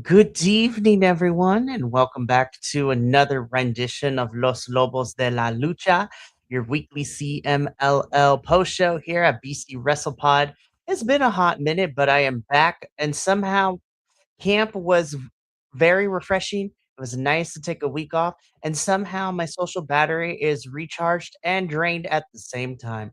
Good evening, everyone, and welcome back to another rendition of Los Lobos de la Lucha, your weekly CMLL post show here at BC Wrestle Pod. It's been a hot minute, but I am back, and somehow camp was very refreshing. It was nice to take a week off, and somehow my social battery is recharged and drained at the same time.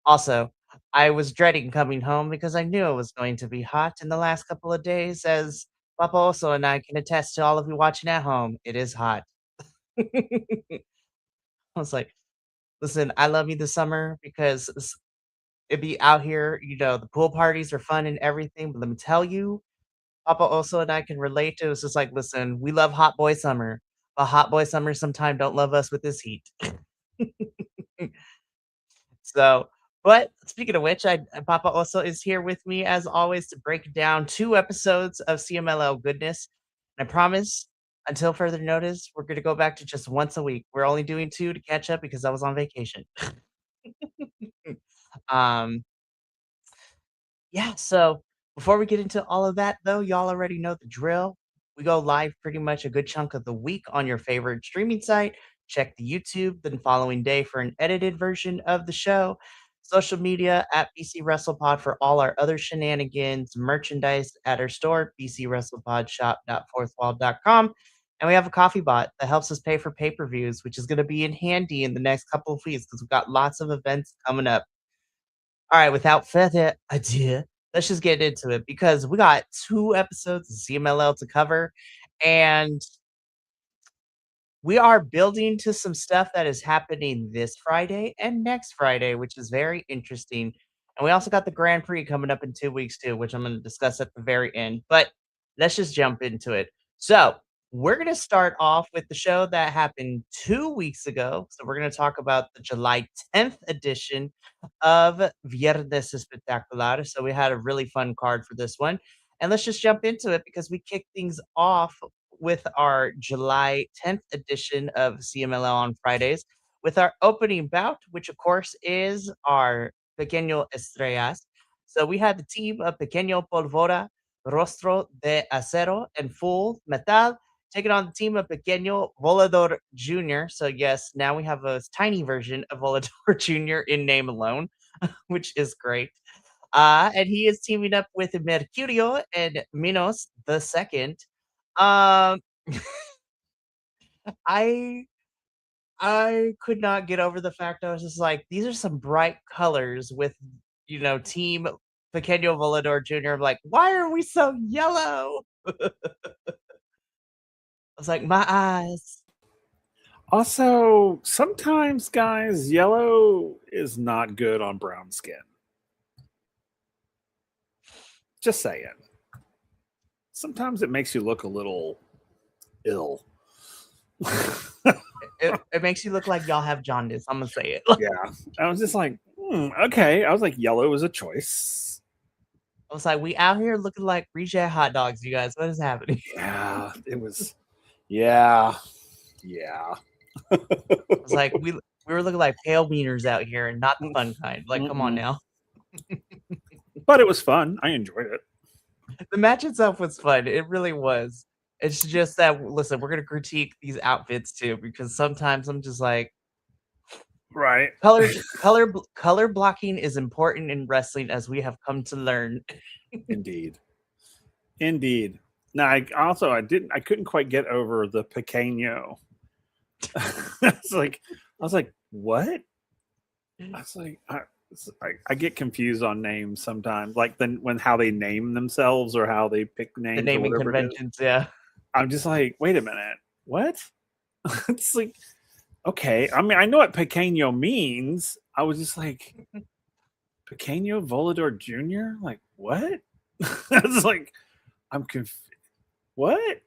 Also, I was dreading coming home because I knew it was going to be hot in the last couple of days, as Papa also and I can attest to all of you watching at home. It is hot. I was like, listen, I love you this summer because it be out here, the pool parties are fun and everything. But let me tell you, Papa also and I can relate to. It's just like, listen, we love hot boy summer, but hot boy summer sometimes don't love us with this heat. So, but speaking of which, Papa also is here with me as always to break down 2 episodes of CMLL goodness. And I promise, until further notice, we're gonna go back to just once a week. We're only doing 2 to catch up because I was on vacation. Um, yeah, so before we get into all of that though, y'all already know the drill. We go live pretty much a good chunk of the week on your favorite streaming site. Check the YouTube the following day for an edited version of the show. Social media at BC WrestlePod for all our other shenanigans, merchandise at our store, bcwrestlepodshop.fourthwall.com. And we have a coffee bot that helps us pay for pay-per-views, which is going to be in handy in the next couple of weeks because we've got lots of events coming up. All right, without further ado, let's just get into it because we got 2 episodes of CMLL to cover, and we are building to some stuff that is happening this Friday and next Friday, which is very interesting. And we also got the Grand Prix coming up in 2 weeks too, which I'm going to discuss at the very end. But let's just jump into it. So, we're going to start off with the show that happened 2 weeks ago. So, we're going to talk about the July 10th edition of Viernes Espectacular. So, we had a really fun card for this one. And let's just jump into it because we kicked things off with our July 10th edition of CMLL on Fridays with our opening bout, which of course is our Pequeño Estrellas. So we had the team of Pequeño Polvora, Rostro de Acero, and Full Metal taking on the team of Pequeño Volador Jr. So yes, now we have a tiny version of Volador Jr. in name alone, which is great. And he is teaming up with Mercurio and Minos the second. Um, I I could not get over the fact I was just like, these are some bright colors with, Team Pequeño Volador Jr. I'm like, why are we so yellow? I was like, my eyes. Also, sometimes, guys, yellow is not good on brown skin. Just saying. Sometimes it makes you look a little ill. It makes you look like y'all have jaundice. I'm gonna say it. Yeah. I was just like, okay. I was like, yellow is a choice. I was like, we out here looking like reject hot dogs, you guys. What is happening? Yeah, it was. Yeah. Yeah. I was like, we were looking like pale wieners out here and not the fun kind. Like, come on now. But it was fun. I enjoyed it. The match itself was fun. It really was. It's just that listen, we're gonna critique these outfits too because sometimes I'm just like, right. color blocking is important in wrestling, as we have come to learn. Indeed. Now, I couldn't quite get over the pequeño. I was like, what? I was like, I get confused on names sometimes, like when how they name themselves or how they pick names. The naming or conventions, yeah. I'm just like, wait a minute, what? It's like, okay. I mean, I know what pequeño means. I was just like, pequeño Volador Jr. Like, what? I was like, I'm confused. What?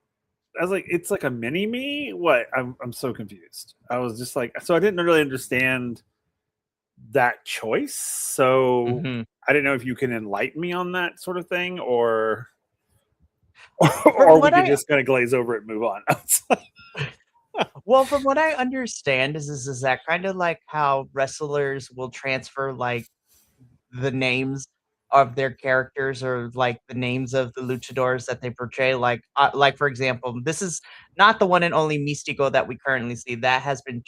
I was like, it's like a mini me. What? I'm so confused. I was just like, so I didn't really understand that choice. So I didn't know if you can enlighten me on that sort of thing, or we could just kind of glaze over it and move on. Well, from what I understand, is that kind of like how wrestlers will transfer like the names of their characters or like the names of the luchadors that they portray. Like for example, this is not the one and only Místico that we currently see. That's been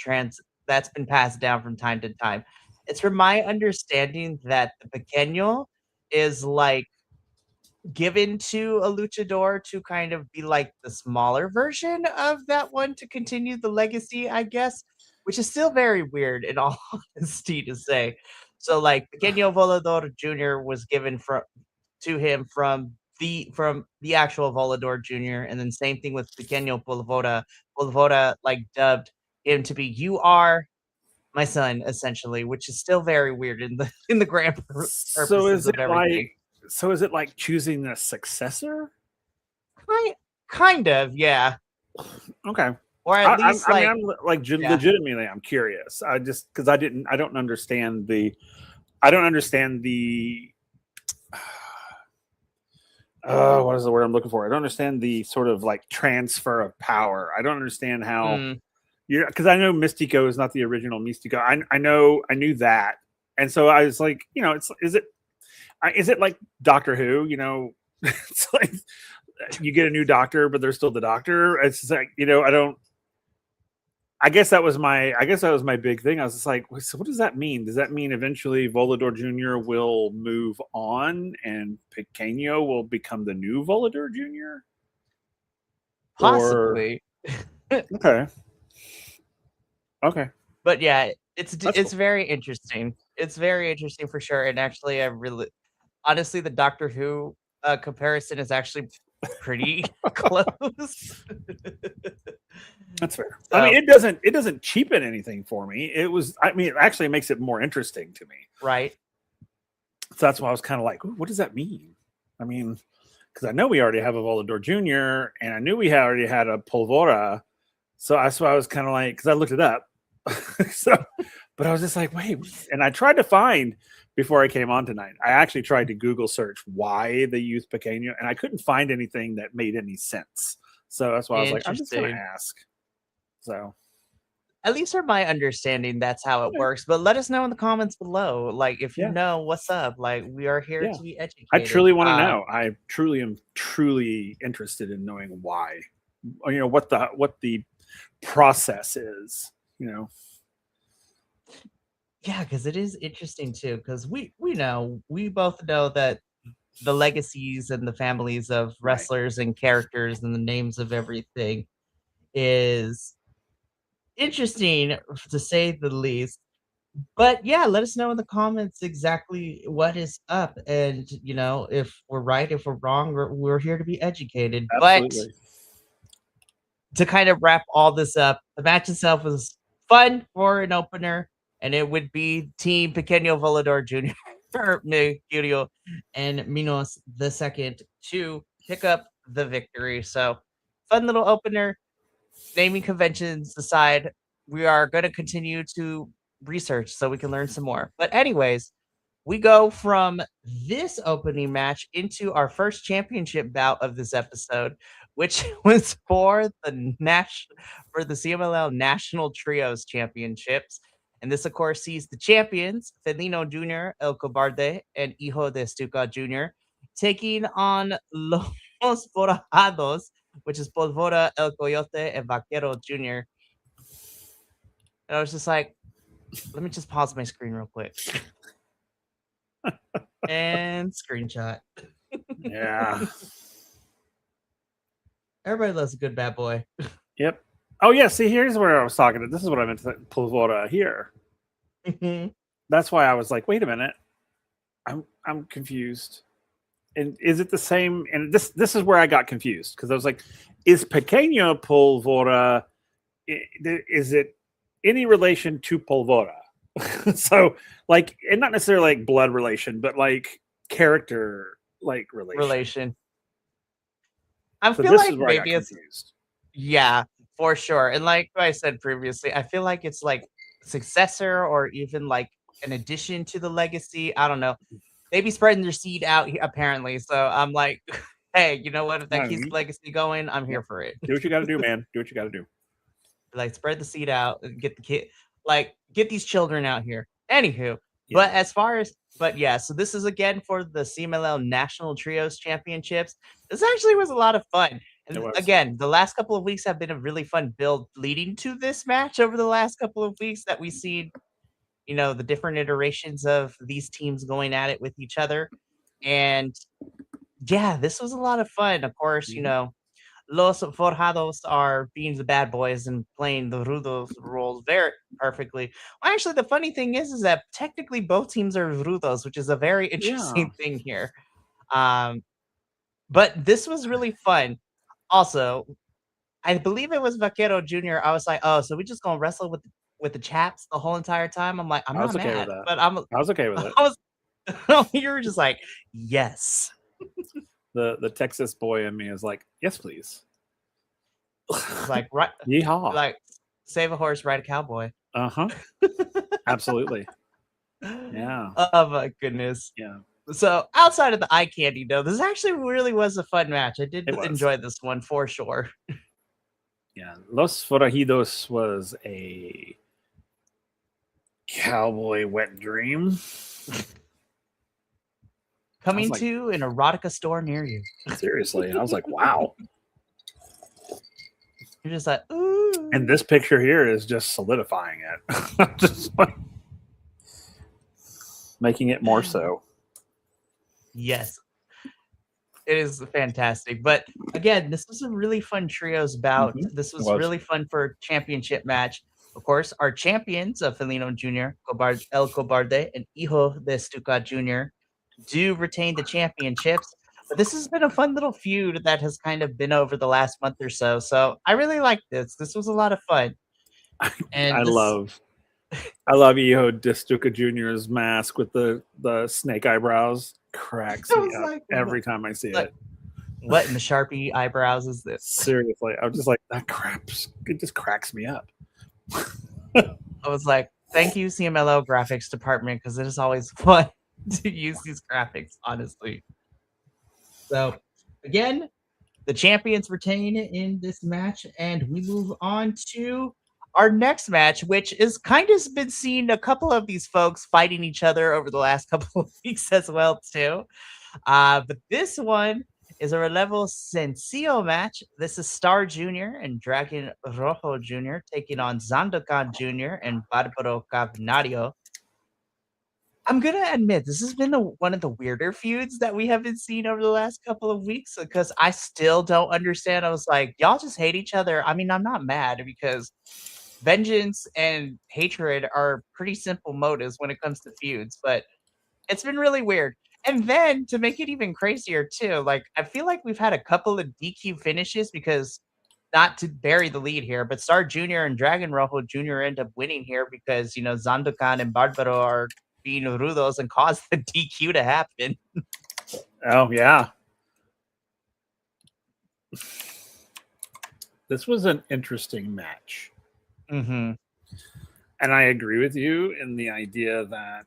passed down from time to time. It's from my understanding that the Pequeño is like given to a luchador to kind of be like the smaller version of that one to continue the legacy, I guess, which is still very weird in all honesty to say. So like Pequeño Volador Jr. was given to him from the actual Volador Jr. And then same thing with Pequeño Polvora. Polvora like dubbed him to be "You are my son," essentially, which is still very weird in the grand So purposes is of it everything. like choosing a successor? Kind of, yeah. Okay. Or at least I mean, like I'm like yeah. legitimately, I'm curious. I just because I don't understand the, what is the word I'm looking for? I don't understand the sort of like transfer of power. I don't understand how Mm, because I know Mystico is not the original Mystico. I knew that, and so I was like, is it like Doctor Who? It's like you get a new doctor, but they're still the doctor. It's just like I don't. I guess that was my big thing. I was just like, so what does that mean? Does that mean eventually Volador Jr. will move on and Pequeño will become the new Volador Jr.? Or possibly. okay. Okay. But yeah, That's it's cool. very interesting. It's very interesting for sure, and actually I really honestly, the Doctor Who, comparison is actually pretty close. That's fair. I mean, So it doesn't cheapen anything for me. It actually makes it more interesting to me. right. So that's why I was kind of like, what does that mean? I mean, because I know we already have a Volador Jr. and I knew we already had a Polvora. So that's why I was kind of like, because I looked it up. But I was just like, wait. And I tried to find before I came on tonight. I actually tried to Google search why they use Pequeño, and I couldn't find anything that made any sense. So that's why I was like, I'm just going to Interesting. ask. So At least from my understanding, that's how it yeah, works, but let us know in the comments below, like, if you yeah, know what's up, like, we are here yeah. to be I educated. truly want to know. I truly am truly interested in knowing why. Or, what the process is. Yeah, because it is interesting too. Because we both know that the legacies and the families of Right. wrestlers and characters and the names of everything is interesting, to say the least. But yeah, let us know in the comments exactly what is up, and if we're right, if we're wrong, we're here to be educated. But Absolutely. to kind of wrap all this up, the match itself was fun for an opener, and it would be Team Pequeño Volador Jr. Mercurio and Minos the second to pick up the victory. So, fun little opener. Naming conventions aside, we are going to continue to research so we can learn some more. But, anyways, we go from this opening match into our first championship bout of this episode, which was for the CMLL National Trios Championships. And this, of course, sees the champions, Felino Jr., El Cobarde, and Hijo de Stuca Jr., taking on Los Forajados, which is Polvora, El Coyote, and Vaquero Jr. And I was just like, let me just pause my screen real quick. And screenshot. Yeah. Everybody loves a good bad boy. Yep. Oh yeah. See, here's where I was talking. This is what I meant to Polvora here. That's why I was like, wait a minute. I'm confused. And is it the same? And this is where I got confused because I was like, is Pequeño Polvora? Is it any relation to Polvora? So like, and not necessarily like blood relation, but like character like Relation. I So feel this is like where I got maybe it's confused. yeah, for sure. And like I said previously, I feel like it's like successor or even like an addition to the legacy. I don't know. Maybe spreading their seed out apparently. So I'm like, hey, you know what? If that keeps the legacy going, I'm here Yep. for it. Do what you got to do, man. Do what you got to do. Like spread the seed out and get the kid, like get these children out here. Anywho, Yeah. but as far as But yeah, so this is again for the CMLL National Trios Championships. This actually was a lot of fun. It And was. again, the last couple of weeks have been a really fun build leading to this match over the last couple of weeks that we see, the different iterations of these teams going at it with each other. And yeah, this was a lot of fun. Of course, Mhm. Los Forjados are being the bad boys and playing the Rudos roles very perfectly. Well, actually, the funny thing is that technically both teams are Rudos, which is a very Yeah. interesting thing here. Um, but this was really fun. Also, I believe it was Vaquero Jr. I was like, oh, so we just gonna wrestle with the chaps the whole entire time? I'm like, I'm I was not okay with mad, that. but I'm I was okay with I it. was you were just like, yes. The Texas boy in me is like, yes, please. It's like right Yeehaw. like save a horse, ride a cowboy. Uh-huh. Absolutely. Yeah. Oh my goodness. Yeah. So outside of the eye candy, though, this actually really was a fun match. I did It was. enjoy this one for sure. Yeah. Los Forajidos was a cowboy wet dream. Coming like- to an erotica store near you. Seriously. I was like, wow. You're just like, ooh. And this picture here is just solidifying it. Just like making it more so. Yes. It is fantastic. But again, this was a really fun trios bout. Mhm. This It was was. really fun for a championship match. Of course, our champions of Felino Jr., El Cobarde, and Hijo de Stuka Jr. do retain the championships. But this has been a fun little feud that has kind of been over the last month or so. So I really like this. This was a lot of fun. And I love Hijo de Stuka Jr.'s mask with the snake eyebrows. Cracks me up like, every time I see like, it. what in the Sharpie eyebrows is this? Seriously, I'm just like, that craps. It just cracks me up. I was like, thank you, CMLL graphics department, because it is always fun to use these graphics, honestly. So, again, the champions retain in this match, and we move on to our next match, which is kind of been seeing a couple of these folks fighting each other over the last couple of weeks as well, too. But this one is a Relevo Sencillo match. This is Star Jr. and Dragon Rojo Jr. taking on Zandokan Jr. and Barbaro Cavernario. I'm gonna admit this has been one of the weirder feuds that we haven't seen over the last couple of weeks because I still don't understand. I was like, y'all just hate each other. I mean, I'm not mad because vengeance and hatred are pretty simple motives when it comes to feuds, but it's been really weird. And then to make it even crazier too, like I feel like we've had a couple of DQ finishes because not to bury the lead here, but Star Jr. and Dragon Rojo Jr. end up winning here because Zandokan and Barbaro are being rudos and caused the DQ to happen. Oh yeah. This was an interesting match. Mm-hmm. And I agree with you in the idea that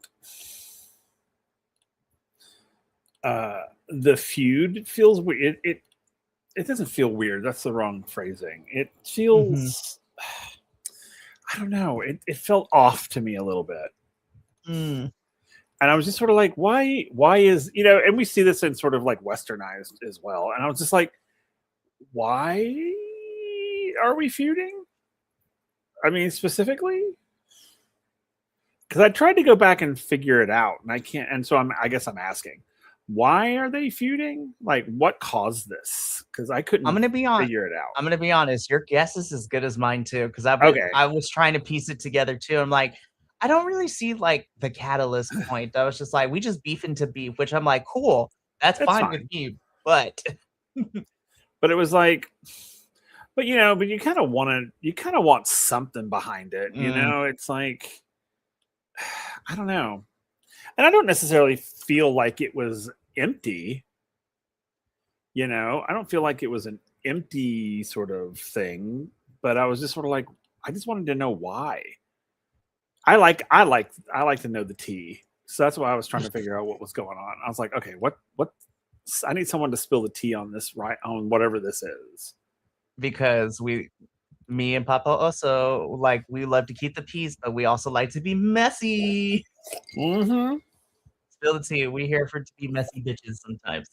the feud feels weird. It doesn't feel weird. That's the wrong phrasing. It feels, I don't know. It felt off to me a little bit. Mm. And I was just sort of like, why is, and we see this in sort of like westernized as well. And I was just like, why are we feuding? I mean, specifically? Because I tried to go back and figure it out and I can't. And so I guess I'm asking, why are they feuding? Like, what caused this? Because I couldn't figure it out. I'm going to be honest. Your guess is as good as mine too. Because I was trying to piece it together too. I'm like, I don't really see like the catalyst point. I was just like, we just beefing to beef, which I'm like, cool. That's fine with me. But it was like, but you kind of want something behind it. It's like, I don't know. And I don't necessarily feel like it was empty. I don't feel like it was an empty sort of thing, but I was just sort of like, I just wanted to know why. I like to know the tea. So that's why I was trying to figure out what was going on. I was like, okay, what I need someone to spill the tea on this, right? On whatever this is. Because me and Papa also we love to keep the peace, but we also like to be messy. Mm-hmm. Spill the tea. We here for to be messy bitches sometimes.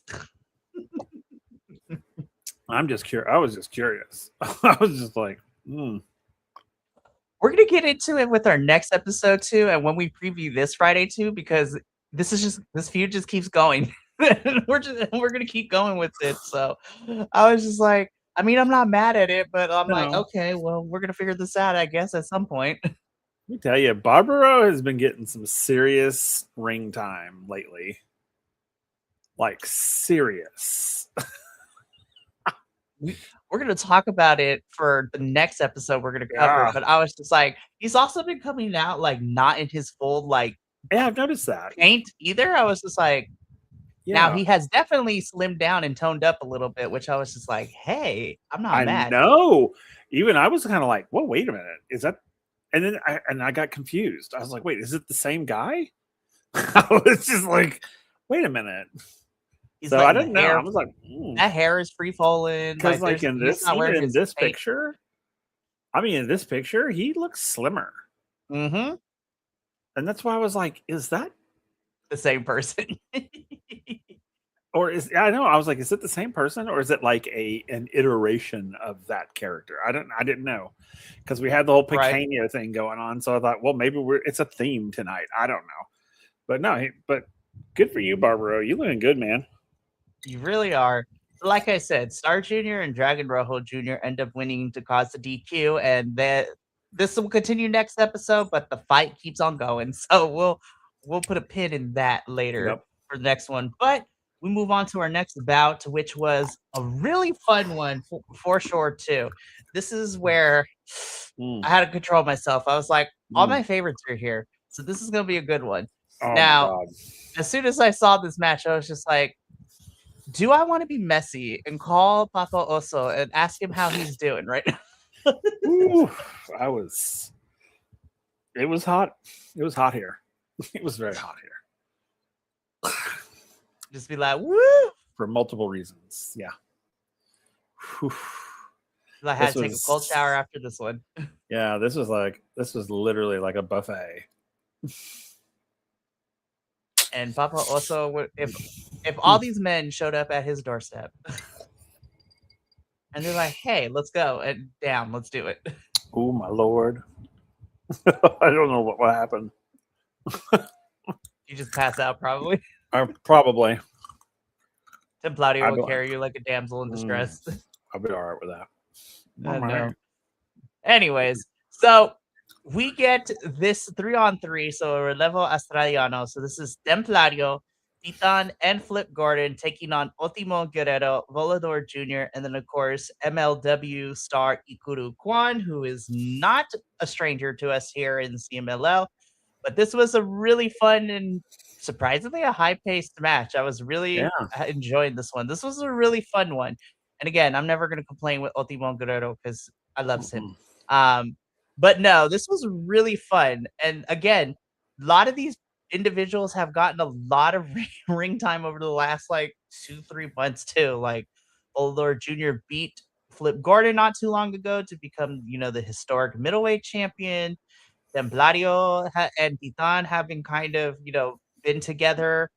I'm just curious. I was just curious. I was just like, We're gonna get into it with our next episode too, and when we preview this Friday too, because this feud just keeps going. we're gonna keep going with it. So I was just like, I mean, I'm not mad at it, but I'm like, No. okay, well, we're gonna figure this out, I guess, at some point. let me tell you, Barbaro has been getting some serious ring time lately. Like serious. We're gonna talk about it for the next episode we're gonna cover. Yeah. But I was just like, he's also been coming out like not in his full like Yeah, I've noticed that. paint either. I was just like, now Yeah, he has definitely slimmed down and toned up a little bit, which I was just like, hey, I'm not I mad. know. Even I was kind of like, well, wait a minute. Is that? And then I got confused. I was like, wait, is it the same guy? I was just like, wait a minute. He's So letting I the didn't know. hair- I was like, that hair is free falling. because like in he's this, not wearing even in his this paint. picture, I mean, in this picture, he looks slimmer, Mm-hmm. and that's why I was like, is that? The same person. Or is I know I was like, is it the same person or is it like an iteration of that character? I didn't know because we had the whole Right. Picanha thing going on, so I thought, well, maybe it's a theme tonight. I don't know, but no, but good for you, Barbaro. You looking good, man. You really are. Like I said, Star Jr. and Dragon Rojo Jr. end up winning to cause the DQ, and this will continue next episode, but the fight keeps on going. So we'll put a pin in that later for the next one. But we move on to our next bout, which was a really fun one for sure too. This is where I had to control myself. I was like, all my favorites are here, so this is gonna be a good one. Oh Now, my God. as soon as I saw this match, I was just like, do I want to be messy and call Papa Oso and ask him how he's doing right now? Ooh, it was hot. It was hot here. It was very hot here. Just be like, woo! For multiple reasons. Yeah. Whew. I had to take a cold shower after this one. Yeah, this was literally like a buffet. And Papa Oso, if all these men showed up at his doorstep and they're like, hey, let's go, and damn, let's do it. Oh my Lord. I don't know what happened. You just pass out probably. Probably. Templario will carry you like a damsel in distress. I'll be all right with that. No. Anyways, so we get this 3-on-3, so Relevo Australiano. So this is Templario, Titan, and Flip Gordon taking on Ultimo Guerrero, Volador Jr., and then, of course, MLW star Ikuru Kwan, who is not a stranger to us here in CMLL. But this was a really fun and surprisingly a high-paced match. I was really enjoying this one. This was a really fun one. And again, I'm never going to complain with Ultimo Guerrero because I love him. But no, this was really fun. And again, a lot of these individuals have gotten a lot of ring time over the last like 2-3 months too. Like Volador Jr. beat Flip Gordon not too long ago to become, the historic middleweight champion. Templario and Titan have been kind of, been together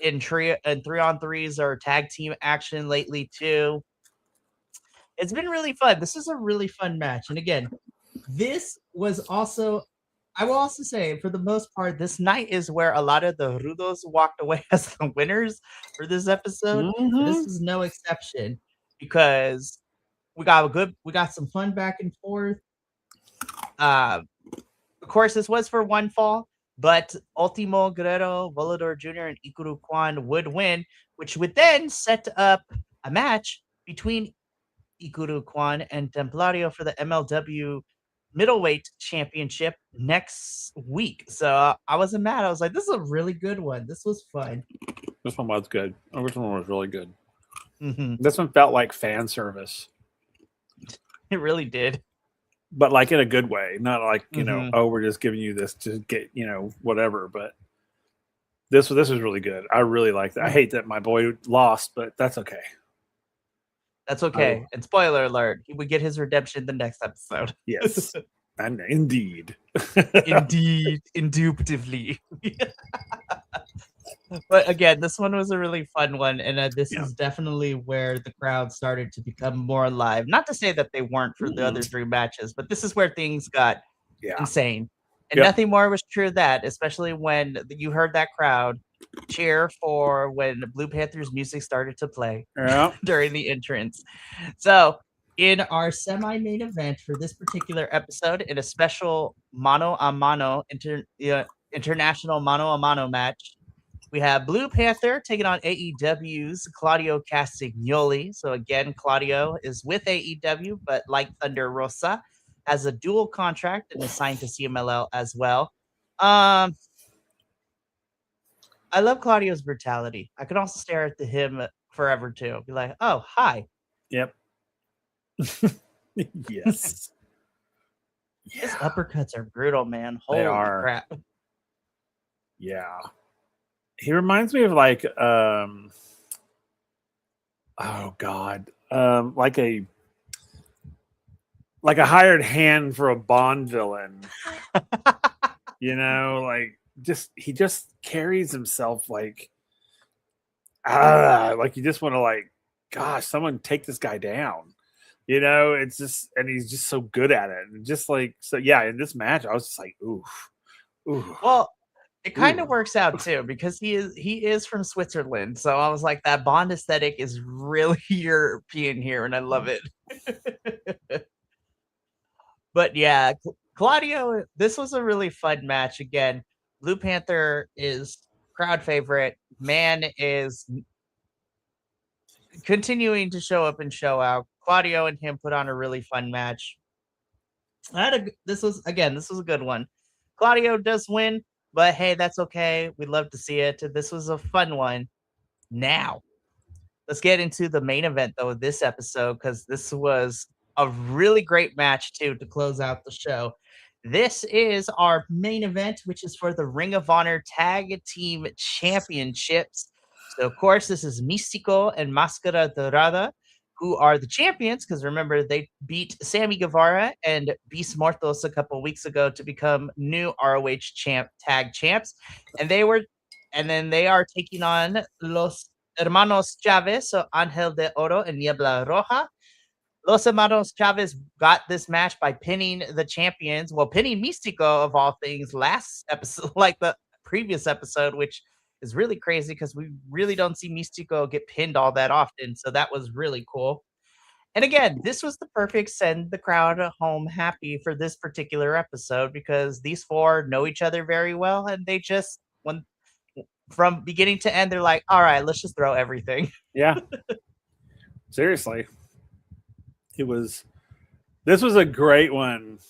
in 3-on-3s or tag team action lately too. It's been really fun. This is a really fun match. And again, this was also, I will also say, for the most part, this night is where a lot of the Rudos walked away as the winners for this episode. Mm-hmm. This is no exception because we got some fun back and forth. Of course, this was for one fall, but Ultimo Guerrero, Volador Jr., and Ikuru Kwan would win, which would then set up a match between Ikuru Kwan and Templario for the MLW middleweight championship next week. So I wasn't mad. I was like, this is a really good one. This was fun. This one was good. The original one was really good. Mm-hmm. This one felt like fan service. It really did. But like in a good way, not like, we're just giving you this to get, whatever. But this was really good. I really like that. I hate that my boy lost, but that's okay. That's okay. And spoiler alert, he would get his redemption the next episode. Yes. And indeed. Indeed. Indubitably. But again, this one was a really fun one, and this Yeah. is definitely where the crowd started to become more alive. Not to say that they weren't for the other 3 matches, but this is where things got Yeah. insane. And Yep. nothing more was true of that, especially when you heard that crowd cheer for when Blue Panther's music started to play Yeah. during the entrance. So, in our semi-main event for this particular episode, in a special mano a mano international mano a mano match, we have Blue Panther taking on AEW's Claudio Castagnoli. So again, Claudio is with AEW, but like Thunder Rosa, has a dual contract and is signed to CMLL as well. I love Claudio's brutality. I could also stare at him forever too. Be like, oh, hi. Yep. Yes. His uppercuts are brutal, man. They Holy are. crap. Yeah. He reminds me of like oh god. Like a hired hand for a Bond villain. You know, like he just carries himself like you just want to like, gosh, someone take this guy down. You know, it's just, and he's just so good at it. And just like, so yeah, in this match, I was just like, oof. Well, it kind of works out too because he is from Switzerland. So I was like, that Bond aesthetic is really European here, and I love it. But yeah, Claudio, this was a really fun match. Again, Blue Panther is crowd favorite. Man is continuing to show up and show out. Claudio and him put on a really fun match. This was a good one. Claudio does win, but hey, that's okay. We'd love to see it. This was a fun one. Now, let's get into the main event though of this episode because this was a really great match too to close out the show. This is our main event, which is for the Ring of Honor Tag Team Championships. So, of course, this is Místico and Máscara Dorada, who are the champions. Because remember, they beat Sammy Guevara and Beast Mortos a couple weeks ago to become new ROH tag champs, and they are taking on Los Hermanos Chavez, so Angel de Oro and Niebla Roja. Los Hermanos Chavez got this match by pinning the champions. Well, pinning Místico of all things last episode, like the previous episode, which is really crazy because we really don't see Místico get pinned all that often. So that was really cool. And again, this was the perfect send the crowd home happy for this particular episode because these four know each other very well, and they just when from beginning to end, they're like, all right, let's just throw everything. Yeah. Seriously. This was a great one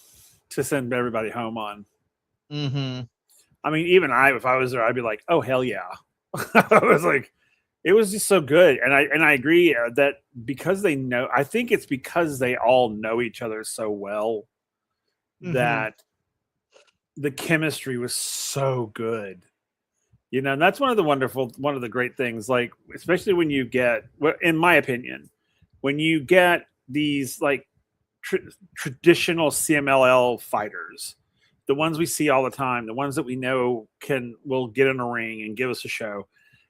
to send everybody home on. Mm-hmm. I mean, even if I was there, I'd be like, oh, hell yeah. I was like, it was just so good. And I agree that because they know, I think it's because they all know each other so well that the chemistry was so good. You know, and that's one of the great things, like, especially when you get, in my opinion, when you get these like traditional CMLL fighters, the ones we see all the time, the ones that we know will get in a ring and give us a show.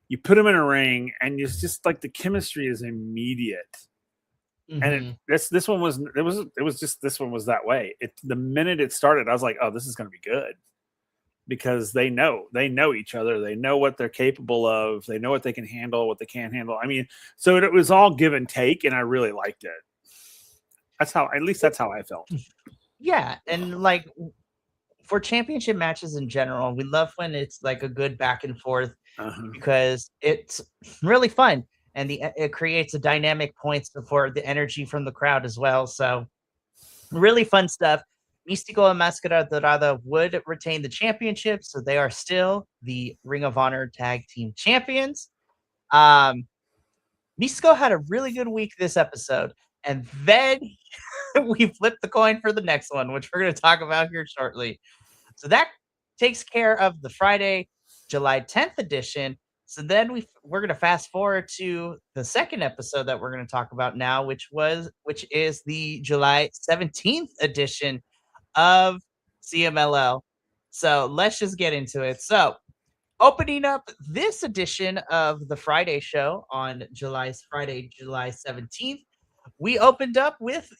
You put them in a ring, and it's just like the chemistry is immediate. And this one was that way. The minute it started, I was like, oh, this is going to be good. Because they know each other. They know what they're capable of. They know what they can handle, what they can't handle. I mean, so it was all give and take, and I really liked it. That's how I felt. Yeah, and like for championship matches in general, we love when it's like a good back and forth because it's really fun and it creates a dynamic points for the energy from the crowd as well. So really fun stuff. Místico and Máscara Dorada would retain the championship, so they are still the Ring of Honor Tag Team Champions. Místico had a really good week this episode, and then we flipped the coin for the next one, which we're going to talk about here shortly. So that takes care of the Friday, July 10th edition. So then we're going to fast forward to the second episode that we're going to talk about now, which is the July 17th edition of CMLL. So let's just get into it. So Opening up this edition of the Friday show on Friday, July 17th, we opened up with,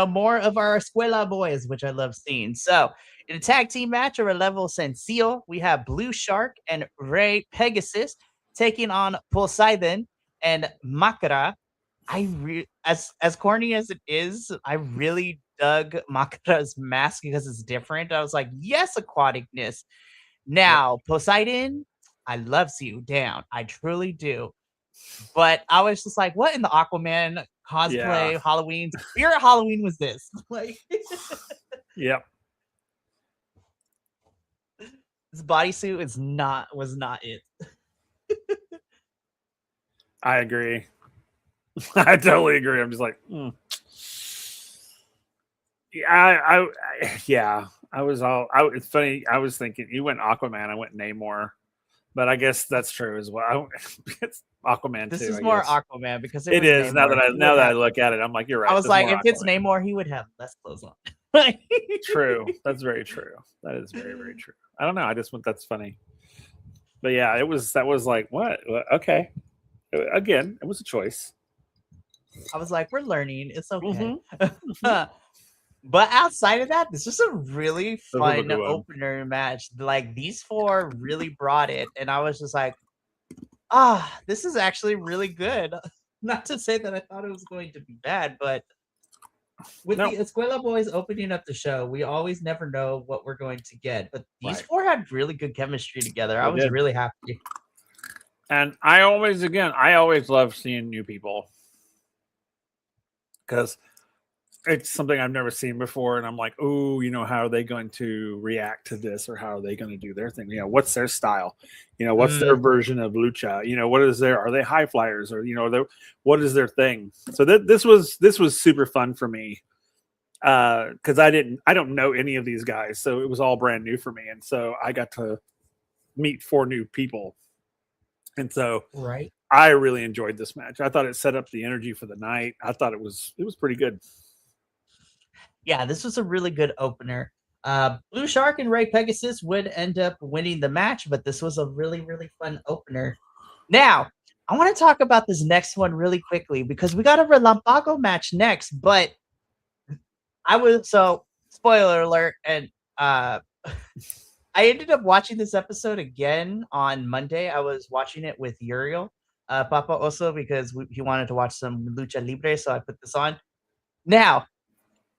more of our Escuela boys, which I love seeing. So, in a tag team match or a level sencillo, we have Blue Shark and Rey Pegasus taking on Poseidon and Máscara. As corny as it is, I really dug Máscara's mask because it's different. I was like, yes, aquaticness. Yep. Now, Poseidon, I loves you down. I truly do. But I was just like, what in the Aquaman Yeah. cosplay Halloween spirit Halloween was this? Like Yep. this bodysuit was not it. I agree. I totally agree. I'm just like, yeah, yeah. It's funny. I was thinking you went Aquaman. I went Namor, but I guess that's true as well. It's Aquaman This too. is I more guess Aquaman because it it was is. Namor. Now that I look at it, I'm like, you're right. I was It's like, more if it's Aquaman. Namor, he would have less clothes on. True. That's very true. That is very, very true. I don't know. I just went. That's funny. But yeah, that was like what? Okay. Again, it was a choice. I was like, we're learning. It's okay. Mm-hmm. But outside of that, this was a really This was a fun good one. opener match. Like these four really brought it, and I was just like, this is actually really good. Not to say that I thought it was going to be bad, but with the Escuela boys opening up the show, we always never know what we're going to get. But these four had really good chemistry together. I was really happy. And I always love seeing new people because it's something I've never seen before. And I'm like, oh, how are they going to react to this, or how are they going to do their thing? What's their style? What's their version of lucha? What is are they high flyers, or, what is their thing? So this was super fun for me. Because I don't know any of these guys, so it was all brand new for me, and so I got to meet four new people, and so right, I really enjoyed this match. I thought it set up the energy for the night. I thought it was pretty good. Yeah, this was a really good opener. Blue Shark and Rey Pegasus would end up winning the match, but this was a really, really fun opener. Now, I want to talk about this next one really quickly because we got a Relampago match next, but spoiler alert, and I ended up watching this episode again on Monday. I was watching it with Uriel, Papa also, because he wanted to watch some Lucha Libre, so I put this on. Now,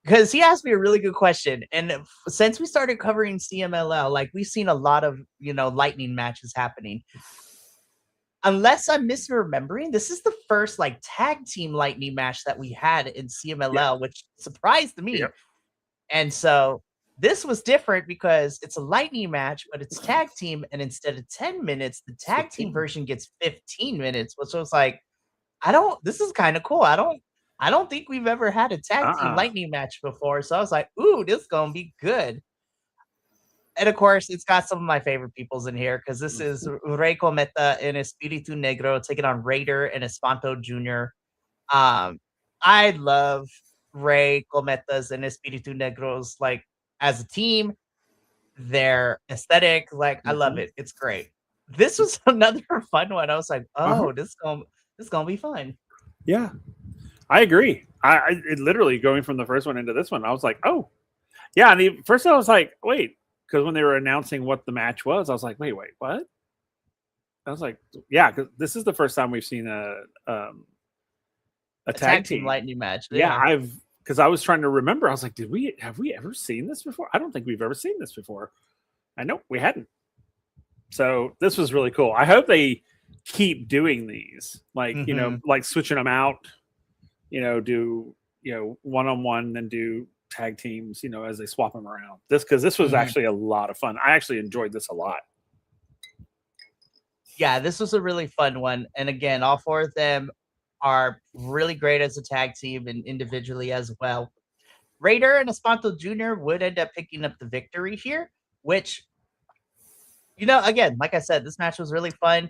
because he asked me a really good question, and since we started covering CMLL, like we've seen a lot of lightning matches happening. Unless I'm misremembering, this is the first like tag team lightning match that we had in CMLL, which surprised me. Yep. And so this was different because it's a lightning match, but it's tag team, and instead of 10 minutes, the tag team version gets 15 minutes, which was like, this is kind of cool. I don't think we've ever had a tag team lightning match before. So I was like, ooh, this is gonna be good. And of course, it's got some of my favorite peoples in here because this is Rey Cometa and Espiritu Negro taking on Raider and Espanto Jr. I love Rey Cometas and Espiritu Negros like as a team. Their aesthetic, like I love it. It's great. This was another fun one. I was like, this is gonna be fun. Yeah, I agree. It literally going from the first one into this one, I was like, oh, yeah. And first I was like, wait. Because when they were announcing what the match was, I was like, wait, what? I was like, yeah, because this is the first time we've seen a tag team lightning match. Yeah, because I was trying to remember. I was like, have we ever seen this before? I don't think we've ever seen this before. I know we hadn't. So this was really cool. I hope they keep doing these, like like switching them out. Do one-on-one, then do tag teams, as they swap them around. Because this was actually a lot of fun. I actually enjoyed this a lot. Yeah, this was a really fun one. And again, all four of them are really great as a tag team and individually as well. Raider and Espanto Jr. would end up picking up the victory here, which, again, like I said, this match was really fun.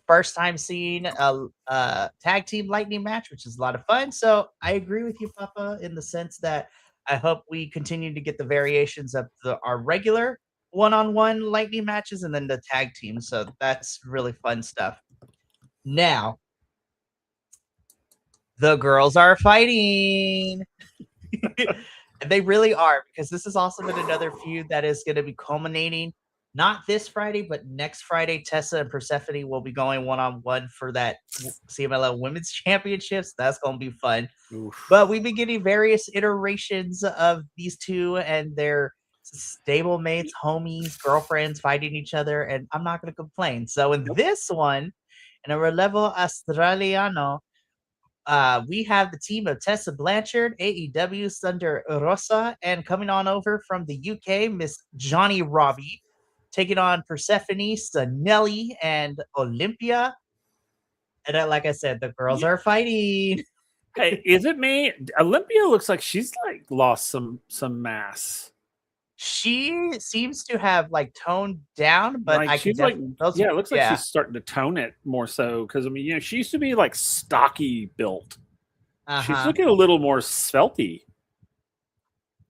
First time seeing a tag team lightning match, which is a lot of fun. So I agree with you, Papa, in the sense that I hope we continue to get the variations of our regular one-on-one lightning matches and then the tag team. So that's really fun stuff. Now, the girls are fighting. And they really are, because this has also been another feud that is going to be culminating not this Friday, but next Friday. Tessa and Persephone will be going one-on-one for that CMLL Women's Championships. That's going to be fun. Oof. But we've been getting various iterations of these two and their stable mates, homies, girlfriends fighting each other, and I'm not going to complain. So in this one, in a Relevo Australiano, we have the team of Tessa Blanchard, AEW Thunder Rosa, and coming on over from the UK, Miss Johnny Robbie, taking on Persephone, Sanelli, and Olympia. And like I said, the girls are fighting. Hey, is it me? Olympia looks like she's like lost some mass. She seems to have like toned down, but like, I she's can like, it looks like she's starting to tone it more so. Because I mean, she used to be like stocky built. She's looking a little more svelty.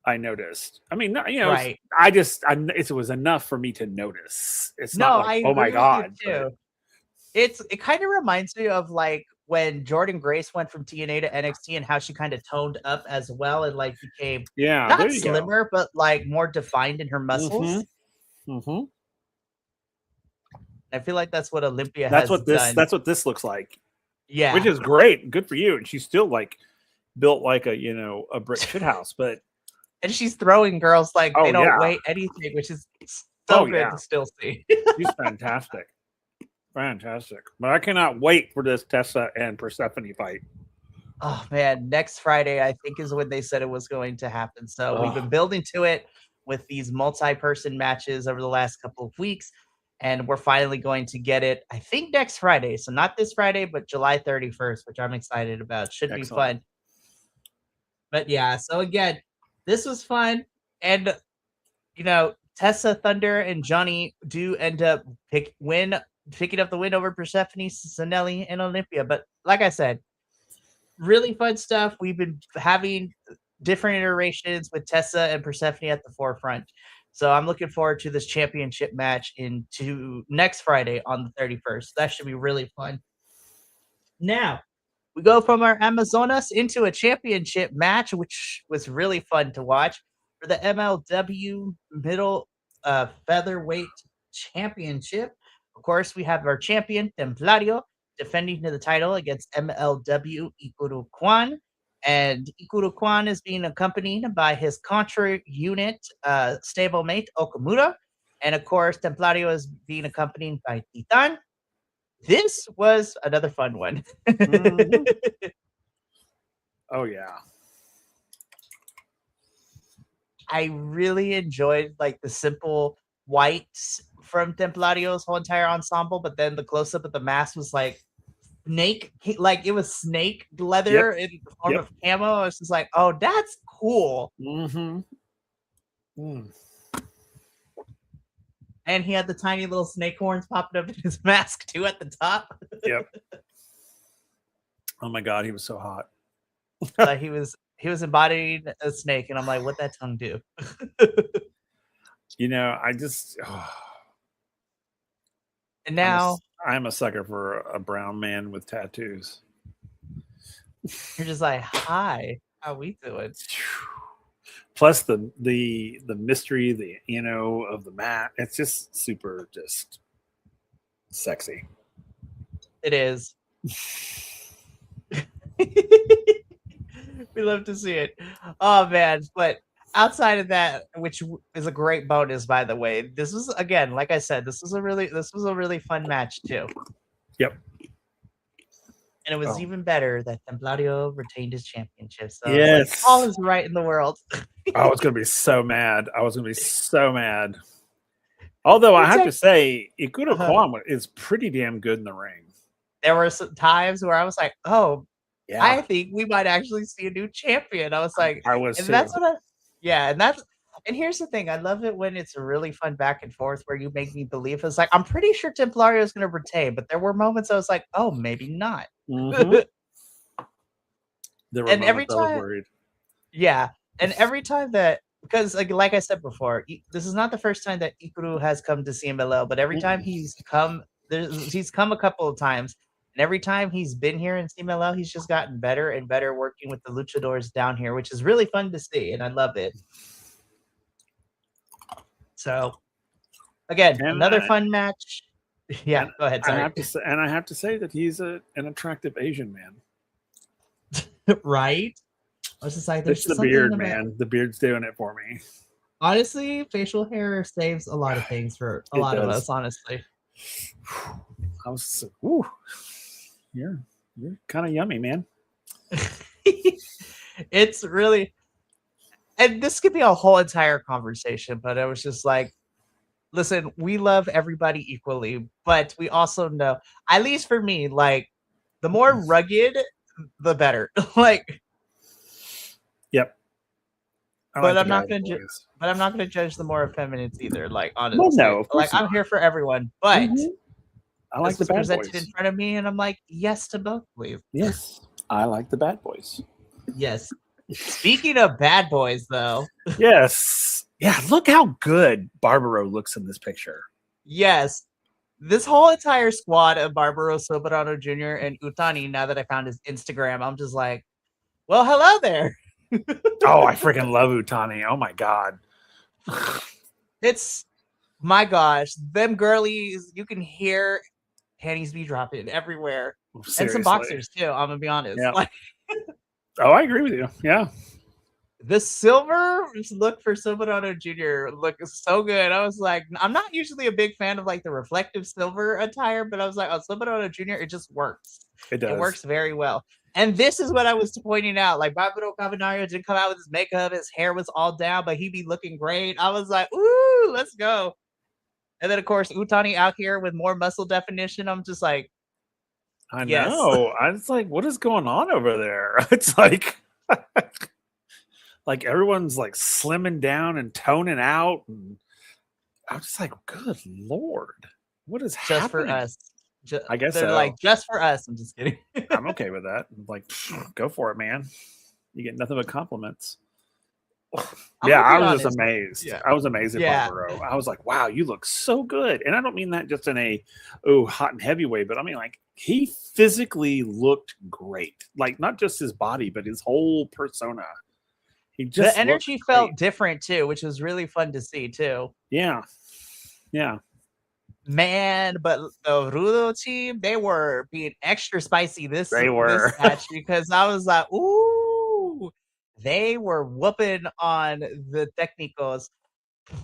I noticed. I mean, right. It was enough for me to notice. It's not like, oh my god. It kind of reminds me of like when Jordan Grace went from TNA to NXT and how she kind of toned up as well and like became not slimmer, but like more defined in her muscles. Mm-hmm. I feel like that's what Olympia has done. That's what this looks like. Yeah. Which is great. Good for you. And she's still like built like a brick shit house, but and she's throwing girls like they don't weigh anything, which is so good to still see. She's fantastic. Fantastic. But I cannot wait for this Tessa and Persephone fight. Oh man, next Friday I think is when they said it was going to happen. So we've been building to it with these multi-person matches over the last couple of weeks, and we're finally going to get it, I think, next Friday. So not this Friday, but July 31st, which I'm excited about. Should be fun. But yeah, so again, this was fun. And Tessa, Thunder, and Johnny do end up picking up the win over Persephone, Sanelli, and Olympia. But like I said, really fun stuff. We've been having different iterations with Tessa and Persephone at the forefront. So I'm looking forward to this championship match into next Friday on the 31st. That should be really fun. Now, we go from our Amazonas into a championship match, which was really fun to watch for the MLW Middle Featherweight Championship. Of course, we have our champion, Templario, defending the title against MLW Ikuru Kwan. And Ikuru Kwan is being accompanied by his Contra unit stablemate, Okamura. And of course, Templario is being accompanied by Titan. This was another fun one. Mm-hmm. Oh, yeah. I really enjoyed like the simple whites from Templario's whole entire ensemble, but then the close-up of the mask was like snake, like it was snake leather in the form of camo. I was just like, oh, that's cool. Mm-hmm. And he had the tiny little snake horns popping up in his mask too at the top. Yep. Oh my god, he was so hot. He was embodying a snake, and I'm like, what that tongue do? I just. And now I'm a sucker for a brown man with tattoos. You're just like, hi, how we doing? Plus the mystery, of the mat. It's just super, just sexy. It is. We love to see it. Oh man, but outside of that, which is a great bonus, by the way, this was, again, like I said, this was a really fun match too. Yep. And it was even better that Templario retained his championship. So yes, like, all is right in the world. I was gonna be so mad. Although I have to say, Ikuru Kwan is pretty damn good in the ring. There were some times where I was like, oh, yeah, I think we might actually see a new champion. I was like, I was, and too. That's what and here's the thing. I love it when it's a really fun back and forth where you make me believe. It's like, I'm pretty sure Templario is going to retain, but there were moments I was like, oh, maybe not. Mm-hmm. There were and every time, I was worried. Yeah. And every time that because like I said before, this is not the first time that Ikuru has come to CMLL, but every time he's come, he's come a couple of times, and every time he's been here in CMLL, he's just gotten better and better working with the luchadors down here, which is really fun to see, and I love it. So, again, another fun match. Yeah, go ahead. Sorry. I have to say that he's an attractive Asian man. Right? I was just like, there's it's the beard, man. The beard's doing it for me. Honestly, facial hair saves a lot of things for a lot of us, honestly. I was like, ooh, you're kind of yummy, man. It's really, and this could be a whole entire conversation, but I was just like, listen, we love everybody equally, but we also know, at least for me, like, the more rugged, the better. Like, yep. But I'm not gonna judge the more effeminates either. Like, honestly, well, no, of course like, I'm here for everyone, but I like the bad presented boys in front of me, and I'm like, yes to both, please. Yes, I like the bad boys. Yes. Speaking of bad boys, though. Yes. Yeah, look how good Barbaro looks in this picture. Yes. This whole entire squad of Barbaro, Soberano Jr., and Utani, now that I found his Instagram, I'm just like, well, hello there. Oh, I freaking love Utani. Oh, my God. It's, my gosh, them girlies, you can hear panties be dropping everywhere. Seriously. And some boxers, too, I'm going to be honest. Yeah. Like, oh, I agree with you. Yeah. The silver look for Soberano Jr. looks so good. I was like, I'm not usually a big fan of like the reflective silver attire, but I was like, oh, Soberano Jr., it just works. It does. It works very well. And this is what I was pointing out. Like, Barbaro Cavernario didn't come out with his makeup. His hair was all down, but he'd be looking great. I was like, ooh, let's go. And then, of course, Utani out here with more muscle definition. I'm just like, I know. I was like, what is going on over there? It's like... like everyone's like slimming down and toning out, and I'm just like, good Lord, what is just happening? For us? I guess they're like, just for us. I'm just kidding. I'm okay with that. I'm like, go for it, man. You get nothing but compliments. Yeah, I was just amazed. Yeah. I was amazed at Barbaro. I was like, wow, you look so good. And I don't mean that just in a hot and heavy way, but I mean like he physically looked great. Like not just his body, but his whole persona. The energy felt different too, which was really fun to see too. Yeah. Yeah. Man, but the Rudo team, they were being extra spicy this match because I was like, ooh, they were whooping on the Técnicos.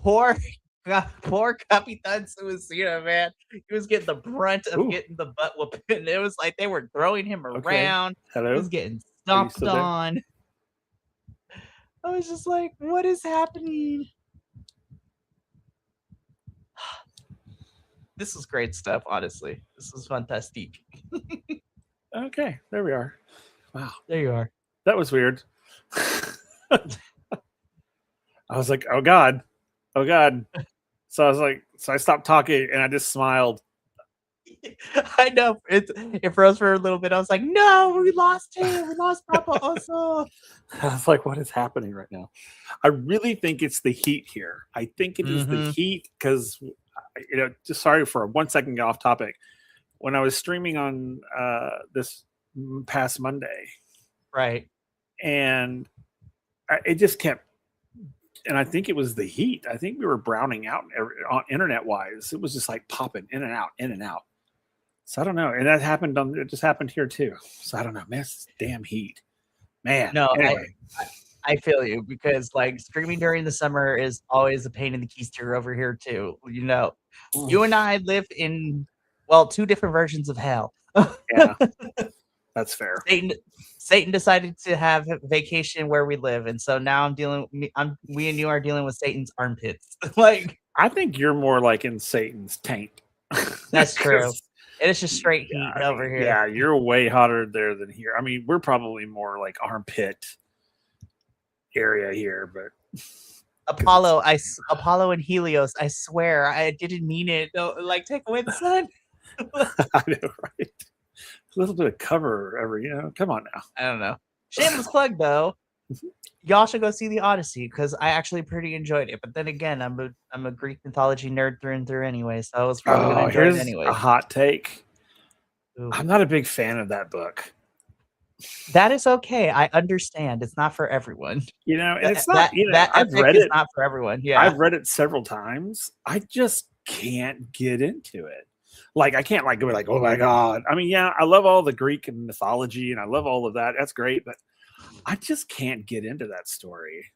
Poor Capitan Suicida, man. He was getting the brunt of getting the butt whooping. It was like they were throwing him around. Hello? He was getting stomped on. I was just like, what is happening? This is great stuff, honestly. This is fantastic. Okay, there we are. Wow. There you are. That was weird. I was like, oh God. Oh God. So I was like, so I stopped talking and I just smiled. I know it froze for a little bit. I was like, no, we lost him. We lost Papa also. I was like, what is happening right now? I really think it's the heat here. I think it is the heat because, just sorry for 1 second off topic. When I was streaming on this past Monday. Right. And it just kept, and I think it was the heat. I think we were browning out on internet wise. It was just like popping in and out, in and out. So I don't know. And that happened it just happened here too. So I don't know, man, it's damn heat, man. No, anyway. I feel you because like streaming during the summer is always a pain in the keister over here too. You and I live in, two different versions of hell. Yeah, that's fair. Satan decided to have vacation where we live. And so now we and you are dealing with Satan's armpits. Like, I think you're more like in Satan's taint. That's true. It is just straight heat over here. Yeah, you're way hotter there than here. I mean, we're probably more like armpit area here, but Apollo and Helios, I swear, I didn't mean it. No, like, take away the sun. I know, right? A little bit of cover come on now. I don't know. Shameless plug, though. y'all should go see the Odyssey because I actually pretty enjoyed it. But then again, I'm a Greek mythology nerd through and through anyway, so I was probably gonna enjoy it Here's anyway. a hot take. Ooh. I'm not a big fan of that book. That is okay. I understand. It's not for everyone. You know, and That it's not, you know, that I've epic read is it. not for everyone. Yeah. I've read it several times. I just can't get into it. Like I can't like go like, oh my god. I mean, yeah, I love all the Greek mythology and I love all of that. That's great, but I just can't get into that story.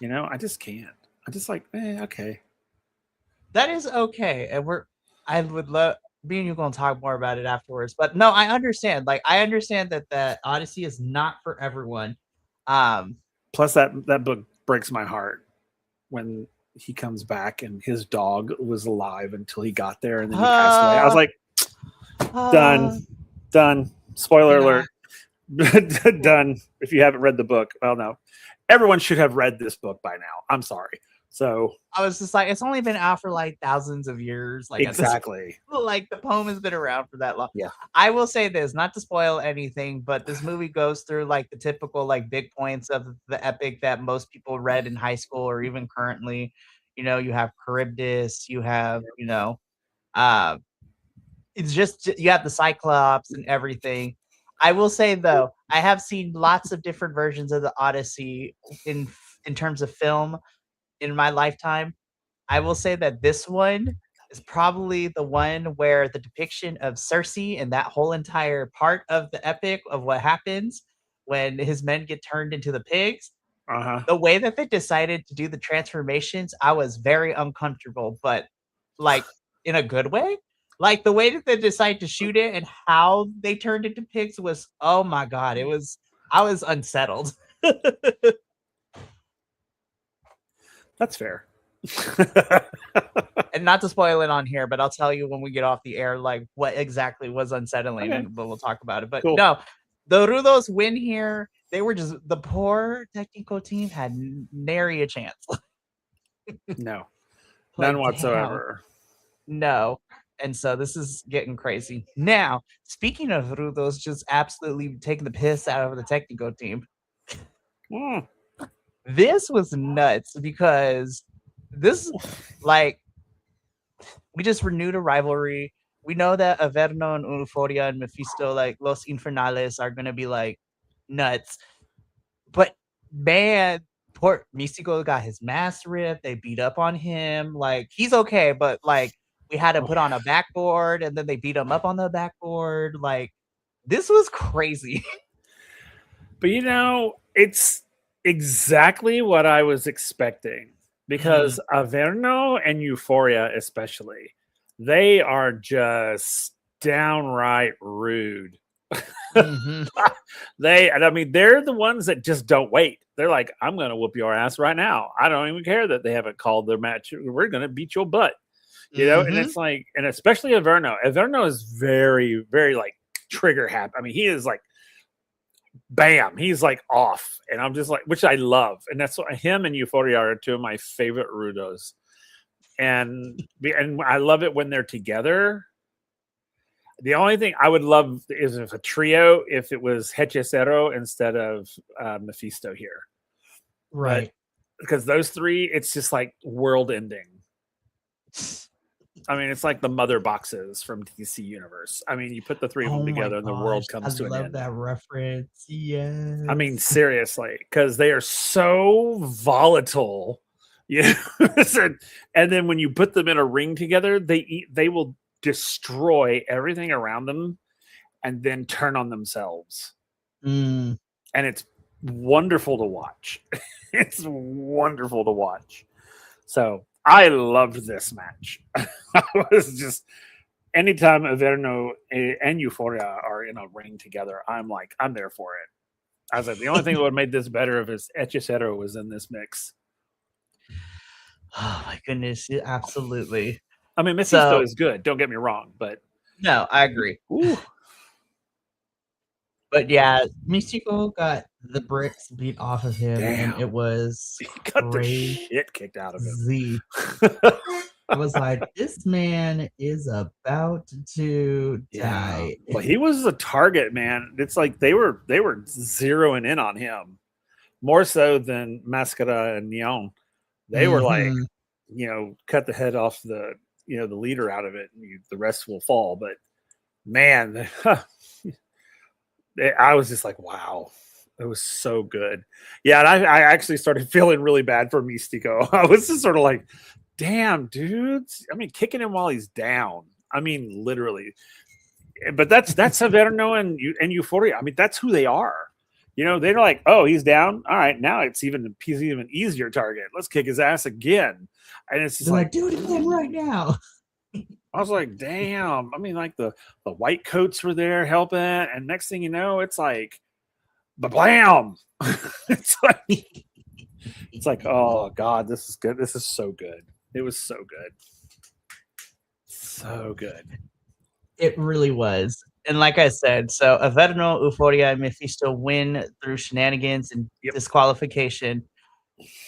You know, I just can't. I just like, okay. That is okay. And I would love me and you gonna talk more about it afterwards. But no, I understand. Like I understand that the Odyssey is not for everyone. Plus that book breaks my heart when he comes back and his dog was alive until he got there and then he passed away. I was like, done. Spoiler alert. Done. If you haven't read the book, well, no, everyone should have read this book by now. I'm sorry. So I was just like, it's only been out for like thousands of years. Like exactly. Like the poem has been around for that long. Yeah. I will say this, not to spoil anything, but this movie goes through like the typical like big points of the epic that most people read in high school or even currently. You know, you have Charybdis, you have, you know, it's just you have the Cyclops and everything. I will say though, I have seen lots of different versions of the Odyssey in terms of film in my lifetime. I will say that this one is probably the one where the depiction of Circe and that whole entire part of the epic of what happens when his men get turned into the pigs. The way that they decided to do the transformations, I was very uncomfortable, but like in a good way. Like the way that they decided to shoot it and how they turned into pigs was, oh my god, I was unsettled. That's fair. And not to spoil it on here, but I'll tell you when we get off the air, like what exactly was unsettling, and we'll talk about it. But no, the Rudos win here. They were just the poor technical team had nary a chance. No, like, none whatsoever. No. And so this is getting crazy. Now, speaking of Rudos just absolutely taking the piss out of the technical team. This was nuts because this, like, we just renewed a rivalry. We know that Averno and Euphoria and Mephisto, like Los Infernales, are gonna be like nuts. But man, poor Mystico got his mask ripped. They beat up on him. Like he's okay, but like we had to put on a backboard, and then they beat him up on the backboard. Like this was crazy. But you know, it's exactly what I was expecting. Because Averno and Euphoria, especially, they are just downright rude. They're the ones that just don't wait. They're like, I'm going to whoop your ass right now. I don't even care that they haven't called their match. We're going to beat your butt. You know, and it's like, and especially Averno. Averno is very, very like trigger happy. I mean, he is like, bam, he's like off, and I'm just like, which I love, and that's what him and Euphoria are two of my favorite Rudos, and I love it when they're together. The only thing I would love is if a trio, if it was Hechicero instead of Mephisto here, right? But, because those three, it's just like world ending. I mean, it's like the mother boxes from DC Universe. I mean, you put the three of them together and the world comes to an end. I love that reference. Yes. I mean, seriously, because they are so volatile. Yeah. And then when you put them in a ring together, they will destroy everything around them and then turn on themselves. And it's wonderful to watch. It's wonderful to watch. So I loved this match. I was just, anytime Averno and Euphoria are in a ring together, I'm like, I'm there for it. I was like, the only thing that would have made this better if Hechicero was in this mix. Oh my goodness, absolutely. I mean, Mephisto is good. Don't get me wrong, but no, I agree. But yeah, Mystico got the bricks beat off of him, and it was he got the shit kicked out of him. I was like, this man is about to die. Well, he was a target, man. It's like they were zeroing in on him more so than Mascara and Neon. They were like, Mhm. cut the head off the the leader out of it, and the rest will fall. But man, I was just like, wow, it was so good. Yeah, and I actually started feeling really bad for Mystico. I was just sort of like, damn, dudes. I mean, kicking him while he's down. I mean, literally. But that's Averno and Euphoria. I mean, that's who they are. They're like, oh, he's down. All right, now he's even easier target. Let's kick his ass again. And it's just like, do it again right now. I was like, damn. I mean, like the white coats were there helping, and next thing you know, it's like, blam. it's like, oh god, this is good. This is so good. It was so good, so good. It really was. And like I said, so Averno, Euphoria, and Mephisto win through shenanigans and disqualification.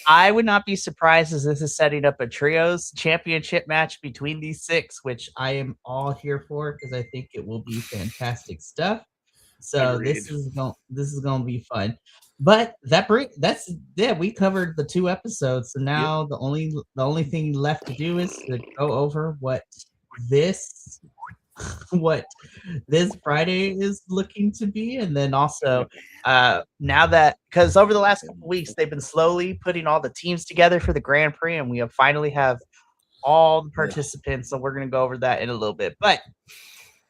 I would not be surprised as this is setting up a trios championship match between these six, which I am all here for because I think it will be fantastic stuff. So Agreed. this is gonna be fun. But we covered the 2 episodes. So now the only thing left to do is to go over what this Friday is looking to be, and then also now that because over the last couple weeks they've been slowly putting all the teams together for the Grand Prix, and we have finally have all the participants. So we're going to go over that in a little bit, but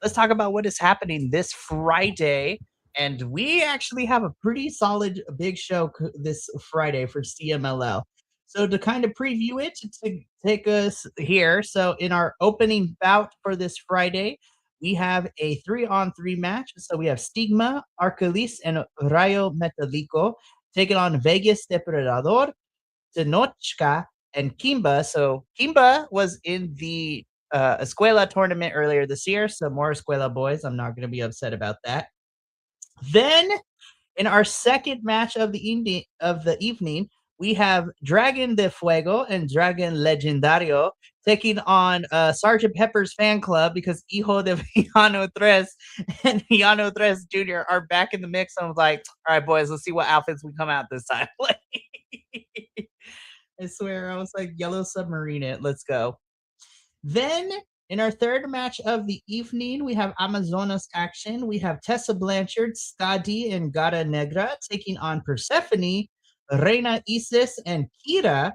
let's talk about what is happening this Friday. And we actually have a pretty solid big show this Friday for CMLL. So to kind of preview it, to take us here. So in our opening bout for this Friday, we have a 3-on-3 match. So we have Stigma, Arcalis, and Rayo Metalico taking on Vegas Depredador, Tenochca, and Kimba. So Kimba was in the Escuela tournament earlier this year. So more Escuela boys. I'm not going to be upset about that. Then in our second match of the evening, we have Dragon de Fuego and Dragon Legendario taking on Sergeant Pepper's fan club because Hijo de Villano Tres and Villano Tres Jr. are back in the mix. I was like, all right, boys, let's see what outfits we come out this time. I swear, I was like, Yellow Submarine it. Let's go. Then in our third match of the evening, we have Amazonas action. We have Tessa Blanchard, Skadi, and Gata Negra taking on Persephone, Reina Isis, and Kira.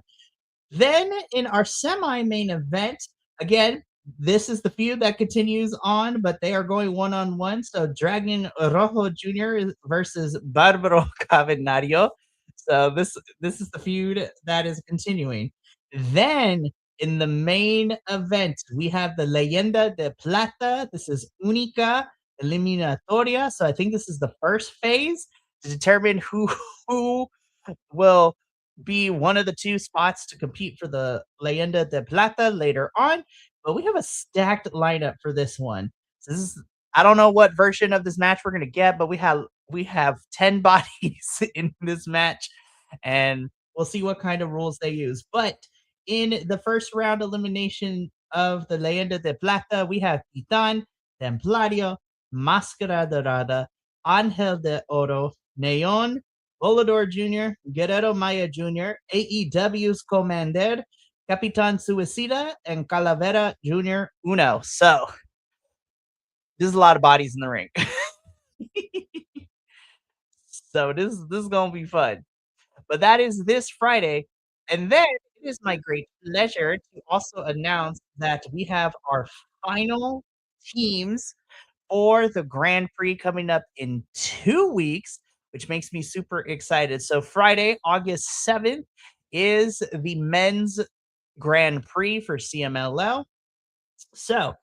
Then in our semi-main event, again, this is the feud that continues on, but they are going one-on-one. So Dragon Rojo Jr. versus Barbaro Cavernario. So this is the feud that is continuing. Then in the main event, we have the Leyenda de Plata. This is Única Eliminatoria. So I think this is the first phase to determine who will be one of the 2 spots to compete for the Leyenda de Plata later on. But we have a stacked lineup for this one. So this is, I don't know what version of this match we're gonna get, but we have 10 bodies in this match, and we'll see what kind of rules they use. But in the first round elimination of the Leyenda de Plata, we have Titan, Templario, Máscara Dorada, Ángel de Oro, Neon, Volador Jr., Guerrero Maya Jr., AEW's Commander, Capitan Suicida, and Calavera Jr. Uno. So, there's a lot of bodies in the ring. So, this is going to be fun. But that is this Friday. And then it is my great pleasure to also announce that we have our final teams for the Grand Prix coming up in 2 weeks, which makes me super excited. So Friday, August 7th is the men's Grand Prix for CMLL. So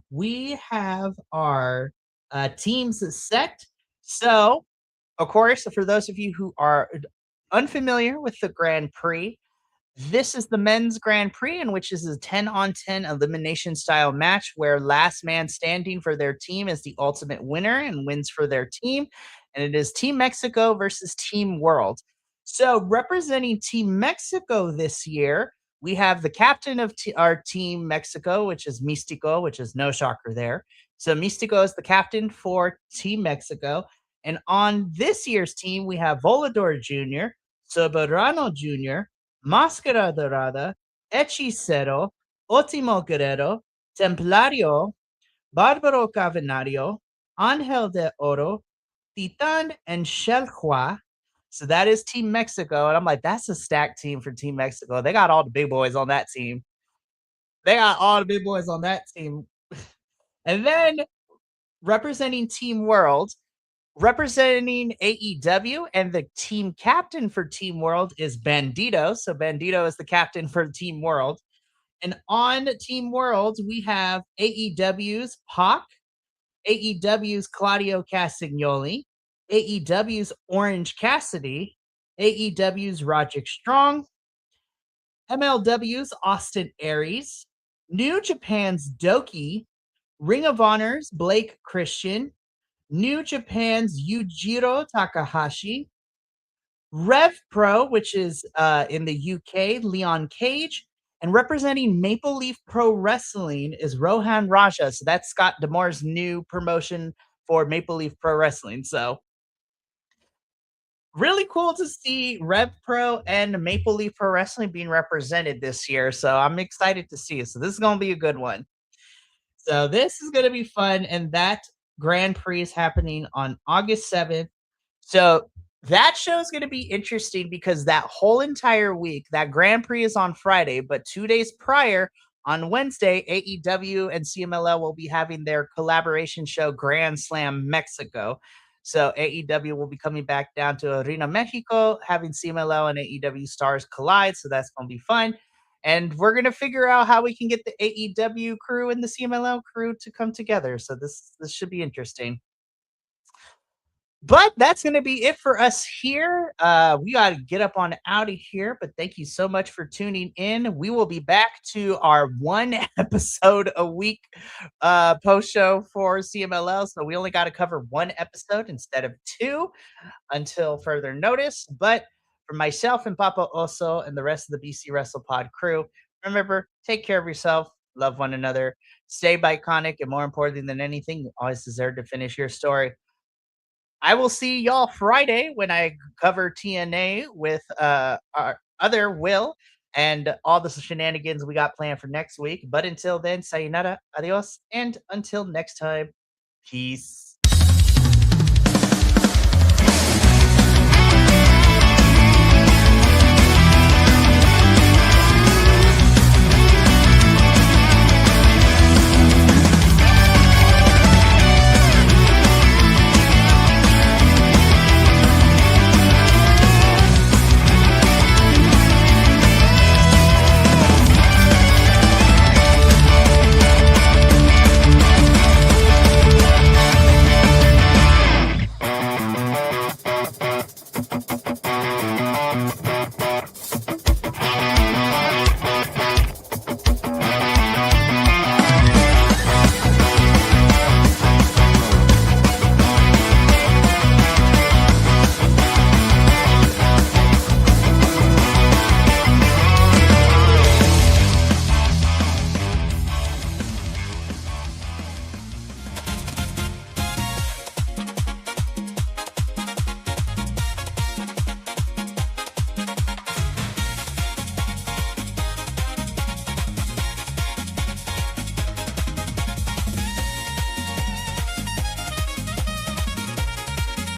we have our teams set. So, of course, for those of you who are unfamiliar with the Grand Prix, this is the men's Grand Prix, in which is a 10-on-10 elimination style match where last man standing for their team is the ultimate winner and wins for their team. And it is Team Mexico versus Team World. So representing Team Mexico this year, we have the captain of our team Mexico, which is Místico, which is no shocker there. So Místico is the captain for Team Mexico. And on this year's team, we have Volador Jr., Soberano Jr., Máscara Dorada, Hechicero, Ótimo Guerrero, Templario, Barbaro Cavernario, Ángel de Oro, Titan, and Shelhua. So that is Team Mexico. And I'm like, that's a stacked team for Team Mexico. They got all the big boys on that team. They got all the big boys on that team. And then representing Team World, representing AEW, and the team captain for Team World is Bandito. So Bandito is the captain for Team World. And on Team World, we have AEW's Pac, AEW's Claudio Castagnoli, AEW's Orange Cassidy, AEW's Roderick Strong, MLW's Austin Aries, New Japan's Doki, Ring of Honor's Blake Christian, New Japan's Yujiro Takahashi, Rev Pro, which is in the UK, Leon Cage, and representing Maple Leaf Pro Wrestling is Rohan Raja. So that's Scott D'Amore's new promotion for Maple Leaf Pro Wrestling. So really cool to see Rev Pro and Maple Leaf Pro Wrestling being represented this year. So I'm excited to see it. So this is going to be a good one. So this is going to be fun. And that Grand Prix is happening on August 7th. So that show is going to be interesting because that whole entire week, that Grand Prix is on Friday, but 2 days prior, on Wednesday, AEW and CMLL will be having their collaboration show, Grand Slam Mexico. So AEW will be coming back down to Arena México, having CMLL and AEW stars collide. So that's going to be fun. And we're going to figure out how we can get the AEW crew and the CMLL crew to come together. So this should be interesting. But that's going to be it for us here. We got to get up on out of here. But thank you so much for tuning in. We will be back to our 1 episode a week post show for CMLL. So we only got to cover 1 episode instead of 2 until further notice. But for myself and Papa Oso and the rest of the BC Wrestle Pod crew, remember, take care of yourself, love one another, stay iconic, and more important than anything, you always deserve to finish your story. I will see y'all Friday when I cover TNA with our other Will and all the shenanigans we got planned for next week. But until then, sayonara, adios, and until next time, peace.